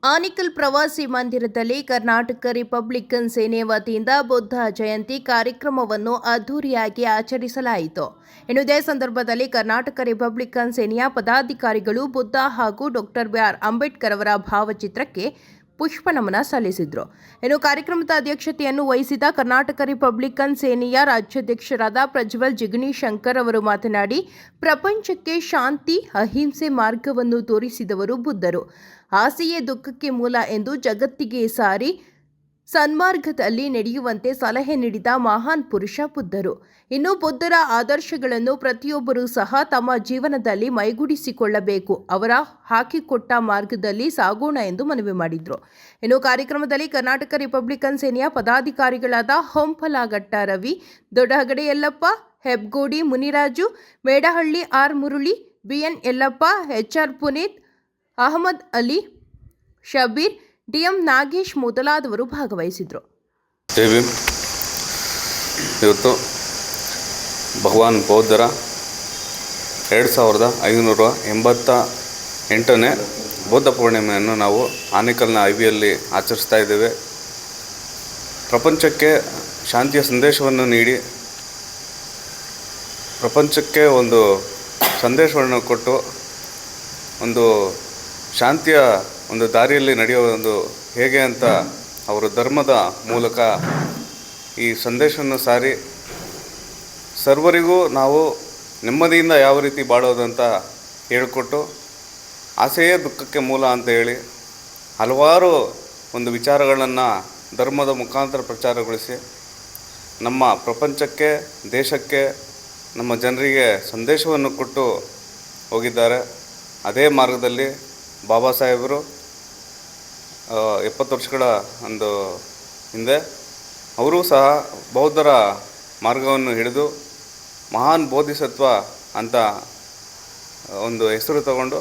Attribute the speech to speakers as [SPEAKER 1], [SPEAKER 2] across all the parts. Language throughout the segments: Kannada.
[SPEAKER 1] ಆನೇಕಲ್ ಪ್ರವಾಸಿ ಮಂದಿರದಲ್ಲಿ ಕರ್ನಾಟಕ ರಿಪಬ್ಲಿಕನ್ ಸೇನೆ ವತಿಯಿಂದ ಬುದ್ಧ ಜಯಂತಿ ಕಾರ್ಯಕ್ರಮವನ್ನು ಅದ್ದೂರಿಯಾಗಿ ಆಚರಿಸಲಾಯಿತು. ಇದೇ ಸಂದರ್ಭದಲ್ಲಿ ಕರ್ನಾಟಕ ರಿಪಬ್ಲಿಕನ್ ಸೇನೆಯ ಪದಾಧಿಕಾರಿಗಳು ಬುದ್ಧ ಹಾಗೂ ಡಾಕ್ಟರ್ ಬಿ.ಆರ್. ಅಂಬೇಡ್ಕರ್ ಅವರ ಭಾವಚಿತ್ರಕ್ಕೆ ಪುಷ್ಪನಮನ ಸಲ್ಲಿಸಿದರು. ಕಾರ್ಯಕ್ರಮದ ಅಧ್ಯಕ್ಷತೆಯನ್ನು ವಹಿಸಿದ ಕರ್ನಾಟಕ ರಿಪಬ್ಲಿಕನ್ ಸೇನೆಯ ರಾಜ್ಯಾಧ್ಯಕ್ಷರಾದ ಪ್ರಜ್ವಲ್ ಜಿಗಣಿ ಶಂಕರ್ ಅವರು ಮಾತನಾಡಿ, ಪ್ರಪಂಚಕ್ಕೆ ಶಾಂತಿ, ಅಹಿಂಸೆ ಮಾರ್ಗವನ್ನು ತೋರಿಸಿದವರು ಬುದ್ಧರು. ಆಸೆಯೇ ದುಃಖಕ್ಕೆ ಮೂಲ ಎಂದು ಜಗತ್ತಿಗೆ ಸಾರಿ ಸನ್ಮಾರ್ಗದಲ್ಲಿ ನಡೆಯುವಂತೆ ಸಲಹೆ ನೀಡಿದ ಮಹಾನ್ ಪುರುಷ ಬುದ್ಧರು. ಇನ್ನು ಬುದ್ಧರ ಆದರ್ಶಗಳನ್ನು ಪ್ರತಿಯೊಬ್ಬರೂ ಸಹ ತಮ್ಮ ಜೀವನದಲ್ಲಿ ಮೈಗೂಡಿಸಿಕೊಳ್ಳಬೇಕು, ಅವರ ಹಾಕಿಕೊಟ್ಟ ಮಾರ್ಗದಲ್ಲಿ ಸಾಗೋಣ ಎಂದು ಮನವಿ ಮಾಡಿದರು. ಕಾರ್ಯಕ್ರಮದಲ್ಲಿ ಕರ್ನಾಟಕ ರಿಪಬ್ಲಿಕನ್ ಸೇನೆಯ ಪದಾಧಿಕಾರಿಗಳಾದ Hompalaghatta Ravi, Doddahagade Yallappa, Hebgodi Muniraju, Medahalli R Murali, BN Yallappa, HR Puneeth, Ahmed Ali, Shabir, DM Nagesh ಮೊದಲಾದವರು ಭಾಗವಹಿಸಿದರು.
[SPEAKER 2] ಜೈ ಭೀಮ್. ಇವತ್ತು ಭಗವಾನ್ ಬೌದ್ಧರ 2588ನೇ ಬೌದ್ಧ ಪೂರ್ಣಿಮೆಯನ್ನು ನಾವು ಆನೇಕಲ್ನ ಐವಿಯಲ್ಲಿ ಆಚರಿಸ್ತಾ ಇದ್ದೇವೆ. ಪ್ರಪಂಚಕ್ಕೆ ಶಾಂತಿಯ ಸಂದೇಶವನ್ನು ನೀಡಿ ಪ್ರಪಂಚಕ್ಕೆ ಒಂದು ಸಂದೇಶವನ್ನು ಕೊಟ್ಟು ಒಂದು ಶಾಂತಿಯ ಒಂದು ದಾರಿಯಲ್ಲಿ ನಡೆಯುವ ಹೇಗೆ ಅಂತ ಅವರು ಧರ್ಮದ ಮೂಲಕ ಈ ಸಂದೇಶವನ್ನು ಸಾರಿ ಸರ್ವರಿಗೂ ನಾವು ನೆಮ್ಮದಿಯಿಂದ ಯಾವ ರೀತಿ ಬಾಳೋದಂತ ಹೇಳಿಕೊಟ್ಟು, ಆಸೆಯೇ ದುಃಖಕ್ಕೆ ಮೂಲ ಅಂತ ಹೇಳಿ ಹಲವಾರು ಒಂದು ವಿಚಾರಗಳನ್ನು ಧರ್ಮದ ಮುಖಾಂತರ ಪ್ರಚಾರಗೊಳಿಸಿ ನಮ್ಮ ಪ್ರಪಂಚಕ್ಕೆ, ದೇಶಕ್ಕೆ, ನಮ್ಮ ಜನರಿಗೆ ಸಂದೇಶವನ್ನು ಕೊಟ್ಟು ಹೋಗಿದ್ದಾರೆ. ಅದೇ ಮಾರ್ಗದಲ್ಲಿ ಬಾಬಾ ಸಾಹೇಬರು 70 ವರ್ಷಗಳ ಹಿಂದೆ ಅವರೂ ಸಹ ಬೌದ್ಧರ ಮಾರ್ಗವನ್ನು ಹಿಡಿದು ಮಹಾನ್ ಬೋಧಿಸತ್ವ ಅಂತ ಒಂದು ಹೆಸರು ತಗೊಂಡು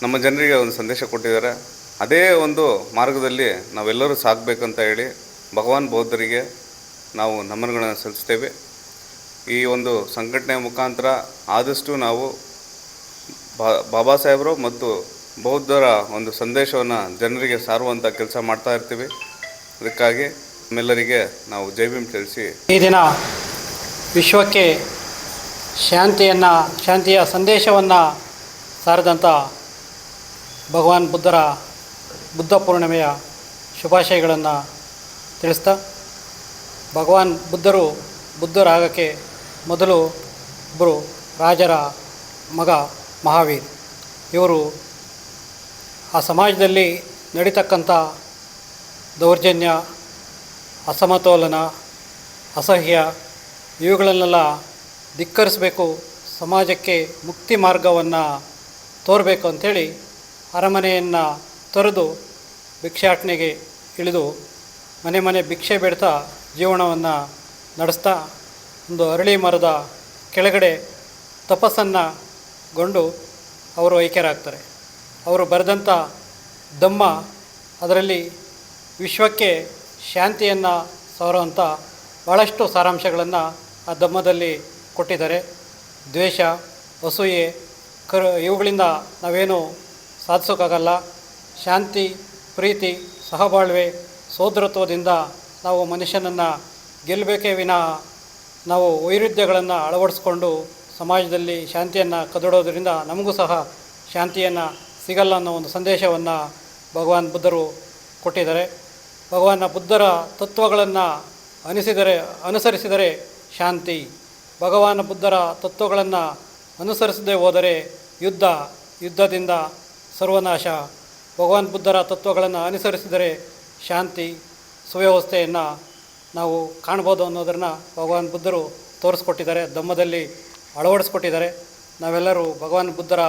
[SPEAKER 2] ನಮ್ಮ ಜನರಿಗೆ ಒಂದು ಸಂದೇಶ ಕೊಟ್ಟಿದ್ದಾರೆ. ಅದೇ ಒಂದು ಮಾರ್ಗದಲ್ಲಿ ನಾವೆಲ್ಲರೂ ಸಾಗಬೇಕಂತ ಹೇಳಿ ಭಗವಾನ್ ಬೌದ್ಧರಿಗೆ ನಾವು ನಮನಗಳನ್ನು ಸಲ್ಲಿಸ್ತೇವೆ. ಈ ಒಂದು ಸಂಘಟನೆಯ ಮುಖಾಂತರ ಆದಷ್ಟು ನಾವು ಬಾಬಾ ಸಾಹೇಬರು ಮತ್ತು ಬೌದ್ಧರ ಒಂದು ಸಂದೇಶವನ್ನು ಜನರಿಗೆ ಸಾರುವಂಥ ಕೆಲಸ ಮಾಡ್ತಾ ಇರ್ತೀವಿ. ಅದಕ್ಕಾಗಿ ನಮ್ಮೆಲ್ಲರಿಗೆ ನಾವು ಜೈ ಭೀಮ್ ತಿಳಿಸಿ
[SPEAKER 3] ಈ ದಿನ ವಿಶ್ವಕ್ಕೆ ಶಾಂತಿಯ ಸಂದೇಶವನ್ನು ಸಾರಿದಂಥ ಭಗವಾನ್ ಬುದ್ಧ ಪೂರ್ಣಿಮೆಯ ಶುಭಾಶಯಗಳನ್ನು ತಿಳಿಸ್ತಾ, ಭಗವಾನ್ ಬುದ್ಧರಾಗಕ್ಕೆ ಮೊದಲು ಒಬ್ಬರು ರಾಜರ ಮಗ ಮಹಾವೀರ್. ಇವರು ಆ ಸಮಾಜದಲ್ಲಿ ನಡೀತಕ್ಕಂಥ ದೌರ್ಜನ್ಯ, ಅಸಮತೋಲನ, ಅಸಹ್ಯ ಇವುಗಳನ್ನೆಲ್ಲ ಧಿಕ್ಕರಿಸಬೇಕು, ಸಮಾಜಕ್ಕೆ ಮುಕ್ತಿ ಮಾರ್ಗವನ್ನು ತೋರಬೇಕು ಅಂಥೇಳಿ ಅರಮನೆಯನ್ನು ತೊರೆದು ಭಿಕ್ಷಾಟನೆಗೆ ಇಳಿದು ಮನೆ ಮನೆ ಭಿಕ್ಷೆ ಬೇಡ್ತಾ ಜೀವನವನ್ನು ನಡೆಸ್ತಾ ಒಂದು ಅರಳಿ ಮರದ ಕೆಳಗಡೆ ತಪಸ್ಸನ್ನುಗೊಂಡು ಅವರು ಐಕ್ಯರಾಗ್ತಾರೆ. ಅವರು ಬರೆದಂಥ ಧಮ್ಮ, ಅದರಲ್ಲಿ ವಿಶ್ವಕ್ಕೆ ಶಾಂತಿಯನ್ನು ಸಾರುವಂಥ ಭಾಳಷ್ಟು ಸಾರಾಂಶಗಳನ್ನು ಆ ಧಮ್ಮದಲ್ಲಿ ಕೊಟ್ಟಿದ್ದಾರೆ. ದ್ವೇಷ, ಅಸೂಯೆ, ಇವುಗಳಿಂದ ನಾವೇನು ಸಾಧಿಸೋಕ್ಕಾಗಲ್ಲ. ಶಾಂತಿ, ಪ್ರೀತಿ, ಸಹಬಾಳ್ವೆ, ಸೋದರತ್ವದಿಂದ ನಾವು ಮನುಷ್ಯನನ್ನು ಗೆಲ್ಲಬೇಕೇ ವಿನಃ ನಾವು ವೈರುಧ್ಯಗಳನ್ನು ಅಳವಡಿಸ್ಕೊಂಡು ಸಮಾಜದಲ್ಲಿ ಶಾಂತಿಯನ್ನು ಕದಡೋದ್ರಿಂದ ನಮಗೂ ಸಹ ಶಾಂತಿಯನ್ನು ಸಿಗಲ್ಲ ಅನ್ನೋ ಒಂದು ಸಂದೇಶವನ್ನು ಭಗವಾನ್ ಬುದ್ಧರು ಕೊಟ್ಟಿದ್ದಾರೆ. ಭಗವಾನ್ ಬುದ್ಧರ ತತ್ವಗಳನ್ನು ಅನುಸರಿಸಿದರೆ ಶಾಂತಿ. ಭಗವಾನ್ ಬುದ್ಧರ ತತ್ವಗಳನ್ನು ಅನುಸರಿಸದೇ ಹೋದರೆ ಯುದ್ಧದಿಂದ ಸರ್ವನಾಶ. ಭಗವಾನ್ ಬುದ್ಧರ ತತ್ವಗಳನ್ನು ಅನುಸರಿಸಿದರೆ ಶಾಂತಿ, ಸುವ್ಯವಸ್ಥೆಯನ್ನು ನಾವು ಕಾಣ್ಬೋದು ಅನ್ನೋದನ್ನು ಭಗವಾನ್ ಬುದ್ಧರು ತೋರಿಸ್ಕೊಟ್ಟಿದ್ದಾರೆ, ಧಮ್ಮದಲ್ಲಿ ಅಳವಡಿಸ್ಕೊಟ್ಟಿದ್ದಾರೆ. ನಾವೆಲ್ಲರೂ ಭಗವಾನ್ ಬುದ್ಧರ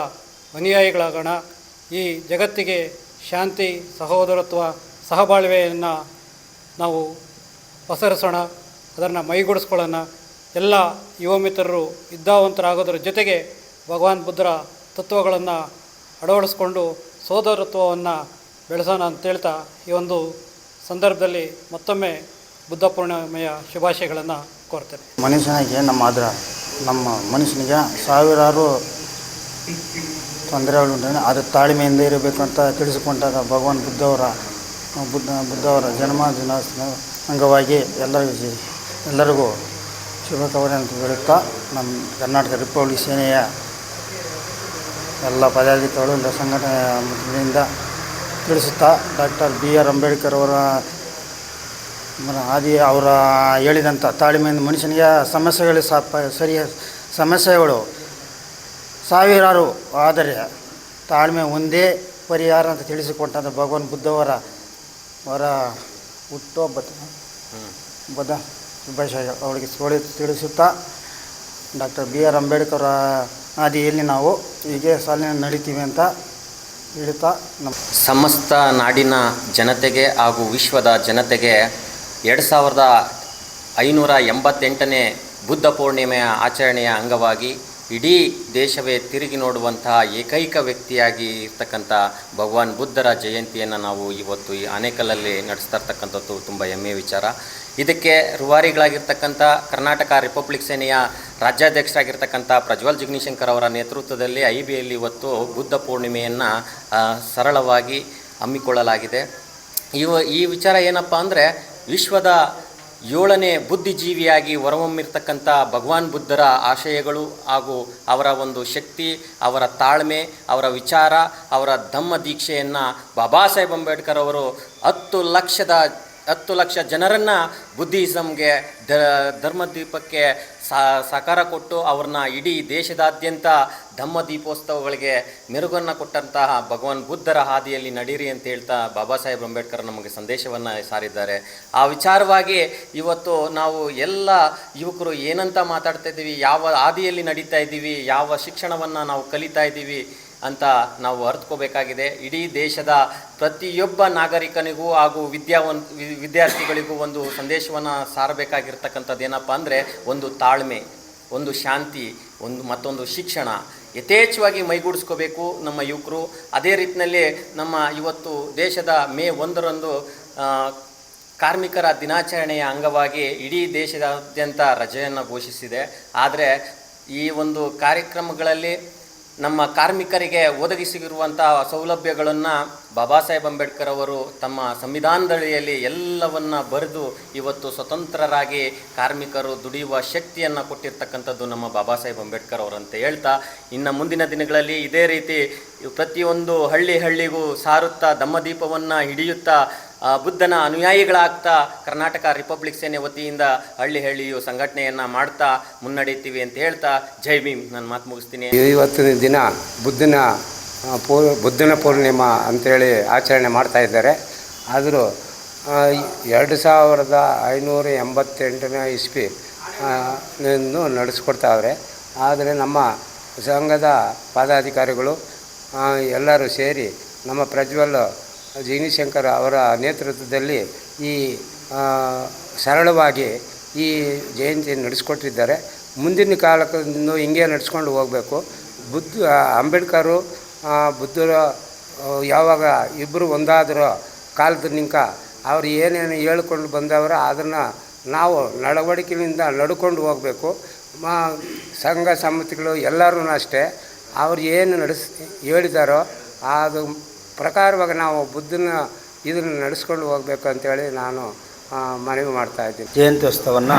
[SPEAKER 3] ಅನುಯಾಯಿಗಳಾಗೋಣ. ಈ ಜಗತ್ತಿಗೆ ಶಾಂತಿ, ಸಹೋದರತ್ವ, ಸಹಬಾಳ್ವೆಯನ್ನು ನಾವು ಪಸರಿಸೋಣ, ಅದನ್ನು ಮೈಗೂಡಿಸ್ಕೊಳ್ಳೋಣ. ಎಲ್ಲ ಯುವ ಮಿತ್ರರು ವಿದ್ಯಾವಂತರಾಗೋದ್ರ ಜೊತೆಗೆ ಭಗವಾನ್ ಬುದ್ಧರ ತತ್ವಗಳನ್ನು ಅಳವಡಿಸ್ಕೊಂಡು ಸೋದರತ್ವವನ್ನು ಬೆಳೆಸೋಣ ಅಂತೇಳ್ತಾ ಈ ಒಂದು ಸಂದರ್ಭದಲ್ಲಿ ಮತ್ತೊಮ್ಮೆ ಬುದ್ಧ ಪೂರ್ಣಿಮೆಯ ಶುಭಾಶಯಗಳನ್ನು ಕೋರ್ತೇನೆ.
[SPEAKER 4] ನಮ್ಮ ಮನುಷ್ಯನಿಗೆ ಸಾವಿರಾರು ತೊಂದರೆಗಳುಂಟು. ಅದು ತಾಳ್ಮೆಯಿಂದ ಇರಬೇಕು ಅಂತ ತಿಳಿಸಿಕೊಂಡಾಗ ಭಗವಾನ್ ಬುದ್ಧವರ ಜನ್ಮದಿನೋತ್ಸವ ಅಂಗವಾಗಿ ಎಲ್ಲರಿಗೂ ಶುಭ ಅಂತ ಹೇಳುತ್ತಾ ನಮ್ಮ ಕರ್ನಾಟಕ ರಿಪಬ್ಲಿಕ್ ಸೇನೆಯ ಎಲ್ಲ ಪದಾಧಿಕಾರಿಗಳು ಎಲ್ಲ ಸಂಘಟನೆಯಿಂದ ತಿಳಿಸುತ್ತಾ ಡಾಕ್ಟರ್ BR ಅಂಬೇಡ್ಕರ್ ಅವರ ಹೇಳಿದಂಥ ತಾಳ್ಮೆಯಿಂದ ಮನುಷ್ಯನಿಗೆ ಸಮಸ್ಯೆಗಳು ಸಾವಿರಾರು, ಆದರೆ ತಾಳ್ಮೆ ಒಂದೇ ಪರಿಹಾರ ಅಂತ ತಿಳಿಸಿಕೊಟ್ಟಂಥ ಭಗವಾನ್ ಬುದ್ಧವರ ಶುಭಾಶಯ ಅವರಿಗೆ ತಿಳಿಸುತ್ತಾ ಡಾಕ್ಟರ್ BR ಅಂಬೇಡ್ಕರ್ ಹಾದಿಯಲ್ಲಿ ನಾವು ಹೀಗೆ ಸಾಲಿನ ನಡೀತೀವಿ ಅಂತ ಹೇಳುತ್ತಾ
[SPEAKER 5] ಸಮಸ್ತ ನಾಡಿನ ಜನತೆಗೆ ಹಾಗೂ ವಿಶ್ವದ ಜನತೆಗೆ 2588ನೇ ಬುದ್ಧ ಪೂರ್ಣಿಮೆಯ ಆಚರಣೆಯ ಅಂಗವಾಗಿ ಇಡೀ ದೇಶವೇ ತಿರುಗಿ ನೋಡುವಂತಹ ಏಕೈಕ ವ್ಯಕ್ತಿಯಾಗಿ ಇರ್ತಕ್ಕಂಥ ಭಗವಾನ್ ಬುದ್ಧರ ಜಯಂತಿಯನ್ನು ನಾವು ಇವತ್ತು ಈ ಆನೇಕಲ್ಲಲ್ಲಿ ನಡೆಸ್ತಾ ಇರ್ತಕ್ಕಂಥದ್ದು ತುಂಬ ಹೆಮ್ಮೆಯ ವಿಚಾರ. ಇದಕ್ಕೆ ರೂವಾರಿಗಳಾಗಿರ್ತಕ್ಕಂಥ ಕರ್ನಾಟಕ ರಿಪಬ್ಲಿಕ್ ಸೇನೆಯ ರಾಜ್ಯಾಧ್ಯಕ್ಷರಾಗಿರ್ತಕ್ಕಂಥ ಪ್ರಜ್ವಲ್ ಜಿಗ್ನಿಶಂಕರ್ ಅವರ ನೇತೃತ್ವದಲ್ಲಿ IBಯಲ್ಲಿ ಇವತ್ತು ಬುದ್ಧ ಪೂರ್ಣಿಮೆಯನ್ನು ಸರಳವಾಗಿ ಹಮ್ಮಿಕೊಳ್ಳಲಾಗಿದೆ. ಈ ವಿಚಾರ ಏನಪ್ಪ ಅಂದರೆ, ವಿಶ್ವದ 7ನೇ ಬುದ್ಧಿಜೀವಿಯಾಗಿ ಹೊರಹೊಮ್ಮಿರ್ತಕ್ಕಂಥ ಭಗವಾನ್ ಬುದ್ಧರ ಆಶಯಗಳು ಹಾಗೂ ಅವರ ಒಂದು ಶಕ್ತಿ, ಅವರ ತಾಳ್ಮೆ, ಅವರ ವಿಚಾರ, ಅವರ ಧಮ್ಮ ದೀಕ್ಷೆಯನ್ನು ಬಾಬಾ ಸಾಹೇಬ್ ಅಂಬೇಡ್ಕರ್ ಅವರು 10 ಲಕ್ಷ ಜನರನ್ನು ಬುದ್ಧಿಸಮ್ಗೆ ಧರ್ಮದೀಪಕ್ಕೆ ಸಾಕಾರ ಕೊಟ್ಟು ಅವ್ರನ್ನ ಇಡೀ ದೇಶದಾದ್ಯಂತ ಧಮ್ಮ ದೀಪೋತ್ಸವಗಳಿಗೆ ಮೆರುಗನ್ನು ಕೊಟ್ಟಂತಹ ಭಗವಾನ್ ಬುದ್ಧರ ಹಾದಿಯಲ್ಲಿ ನಡೀರಿ ಅಂತ ಹೇಳ್ತಾ ಬಾಬಾ ಸಾಹೇಬ್ ಅಂಬೇಡ್ಕರ್ ನಮಗೆ ಸಂದೇಶವನ್ನು ಸಾರಿದ್ದಾರೆ. ಆ ವಿಚಾರವಾಗಿ ಇವತ್ತು ನಾವು ಎಲ್ಲ ಯುವಕರು ಏನಂತ ಮಾತಾಡ್ತಾ ಇದ್ದೀವಿ, ಯಾವ ಹಾದಿಯಲ್ಲಿ ನಡೀತಾ ಇದ್ದೀವಿ, ಯಾವ ಶಿಕ್ಷಣವನ್ನು ನಾವು ಕಲಿತಾ ಇದ್ದೀವಿ ಅಂತ ನಾವು ಅರ್ಥಕೋಬೇಕಾಗಿದೆ. ಇಡೀ ದೇಶದ ಪ್ರತಿಯೊಬ್ಬ ನಾಗರಿಕನಿಗೂ ಹಾಗೂ ವಿದ್ಯಾರ್ಥಿಗಳಿಗೂ ಒಂದು ಸಂದೇಶವನ್ನು ಸಾರಬೇಕಾಗಿರ್ತಕ್ಕಂಥದ್ದು ಏನಪ್ಪ ಅಂದರೆ, ಒಂದು ತಾಳ್ಮೆ, ಒಂದು ಶಾಂತಿ, ಮತ್ತೊಂದು ಶಿಕ್ಷಣ ಯಥೇಚ್ಛವಾಗಿ ಮೈಗೂಡಿಸ್ಕೋಬೇಕು ನಮ್ಮ ಯುವಕರು. ಅದೇ ರೀತಿಯಲ್ಲಿ ನಮ್ಮ ಇವತ್ತು ದೇಶದ ಮೇ 1ರಂದು ಕಾರ್ಮಿಕರ ದಿನಾಚರಣೆಯ ಅಂಗವಾಗಿ ಇಡೀ ದೇಶದಾದ್ಯಂತ ರಜೆಯನ್ನು ಘೋಷಿಸಿದೆ. ಆದರೆ ಈ ಒಂದು ಕಾರ್ಯಕ್ರಮಗಳಲ್ಲಿ ನಮ್ಮ ಕಾರ್ಮಿಕರಿಗೆ ಒದಗಿಸಿರುವಂಥ ಸೌಲಭ್ಯಗಳನ್ನು ಬಾಬಾ ಸಾಹೇಬ್ ಅಂಬೇಡ್ಕರ್ ಅವರು ತಮ್ಮ ಸಂವಿಧಾನದಡಿಯಲ್ಲಿ ಎಲ್ಲವನ್ನ ಬರೆದು ಇವತ್ತು ಸ್ವತಂತ್ರರಾಗಿ ಕಾರ್ಮಿಕರು ದುಡಿಯುವ ಶಕ್ತಿಯನ್ನು ಕೊಟ್ಟಿರ್ತಕ್ಕಂಥದ್ದು ನಮ್ಮ ಬಾಬಾ ಸಾಹೇಬ್ ಅಂಬೇಡ್ಕರ್ ಅವರಂತ ಹೇಳ್ತಾ, ಇನ್ನು ಮುಂದಿನ ದಿನಗಳಲ್ಲಿ ಇದೇ ರೀತಿ ಪ್ರತಿಯೊಂದು ಹಳ್ಳಿಗೂ ಸಾರುತ್ತಾ ಧಮ್ಮದೀಪವನ್ನು ಹಿಡಿಯುತ್ತಾ ಬುದ್ಧನ ಅನುಯಾಯಿಗಳಾಗ್ತಾ ಕರ್ನಾಟಕ ರಿಪಬ್ಲಿಕ್ ಸೇನೆ ವತಿಯಿಂದ ಹಳ್ಳಿಯು ಸಂಘಟನೆಯನ್ನು ಮಾಡ್ತಾ ಮುನ್ನಡೀತೀವಿ ಅಂತ ಹೇಳ್ತಾ ಜೈ ಭೀಮ್. ನಾನು ಮಾತು ಮುಗಿಸ್ತೀನಿ.
[SPEAKER 6] ಇವತ್ತಿನ ದಿನ ಬುದ್ಧನ ಪೂರ್ಣಿಮಾ ಅಂತೇಳಿ ಆಚರಣೆ ಮಾಡ್ತಾ ಇದ್ದಾರೆ. ಆದರೂ 2588ನೇ ಇಸ್ವಿ ನಡೆಸ್ಕೊಡ್ತಾವ್ರೆ. ಆದರೆ ನಮ್ಮ ಸಂಘದ ಪದಾಧಿಕಾರಿಗಳು ಎಲ್ಲರೂ ಸೇರಿ ನಮ್ಮ ಪ್ರಜ್ವಲ್ ಜಿಗ್ನಿಶಂಕರ್ ಅವರ ನೇತೃತ್ವದಲ್ಲಿ ಈ ಸರಳವಾಗಿ ಈ ಜಯಂತಿಯನ್ನು ನಡೆಸ್ಕೊಟ್ಟಿದ್ದಾರೆ. ಮುಂದಿನ ಕಾಲಕ್ಕೂ ಹಿಂಗೆ ನಡೆಸ್ಕೊಂಡು ಹೋಗಬೇಕು. ಅಂಬೇಡ್ಕರು ಬುದ್ಧರ ಯಾವಾಗ ಇಬ್ಬರು ಒಂದಾದರೂ ಕಾಲದ ನಿಂಕ ಅವ್ರು ಏನೇನು ಹೇಳ್ಕೊಂಡು ಬಂದವರ ಅದನ್ನು ನಾವು ನಡವಳಿಕೆಯಿಂದ ನಡ್ಕೊಂಡು ಹೋಗಬೇಕು. ಸಂಘ ಸಮಿತಿಗಳು ಎಲ್ಲರೂ ಅಷ್ಟೇ, ಅವ್ರು ಏನು ಹೇಳಿದಾರೋ ಅದು ಪ್ರಕಾರವಾಗಿ ನಾವು ಬುದ್ಧನ ಇದನ್ನು ನಡೆಸ್ಕೊಂಡು ಹೋಗಬೇಕು ಅಂತೇಳಿ ನಾನು ಮನವಿ ಮಾಡ್ತಾಯಿದ್ದೀನಿ.
[SPEAKER 4] ಜಯಂತ್ಯೋತ್ಸವವನ್ನು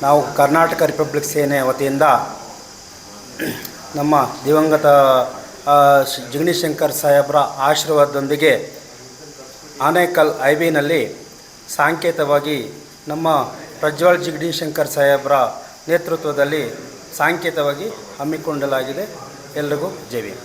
[SPEAKER 4] ನಾವು ಕರ್ನಾಟಕ ರಿಪಬ್ಲಿಕ್ ಸೇನೆ ವತಿಯಿಂದ ನಮ್ಮ ದಿವಂಗತ ಜಿಗ್ನಿಶಂಕರ್ ಸಾಹೇಬ್ರ ಆಶೀರ್ವಾದದೊಂದಿಗೆ ಆನೇಕಲ್ IBನಲ್ಲಿ ಸಾಂಕೇತವಾಗಿ ನಮ್ಮ ಪ್ರಜ್ವಲ್ ಜಿಗ್ನಿಶಂಕರ್ ಸಾಹೇಬ್ರ ನೇತೃತ್ವದಲ್ಲಿ ಸಾಂಕೇತವಾಗಿ ಹಮ್ಮಿಕೊಳ್ಳಲಾಗಿದೆ. ಎಲ್ರಿಗೂ ಜೈ ಭೀಮ್.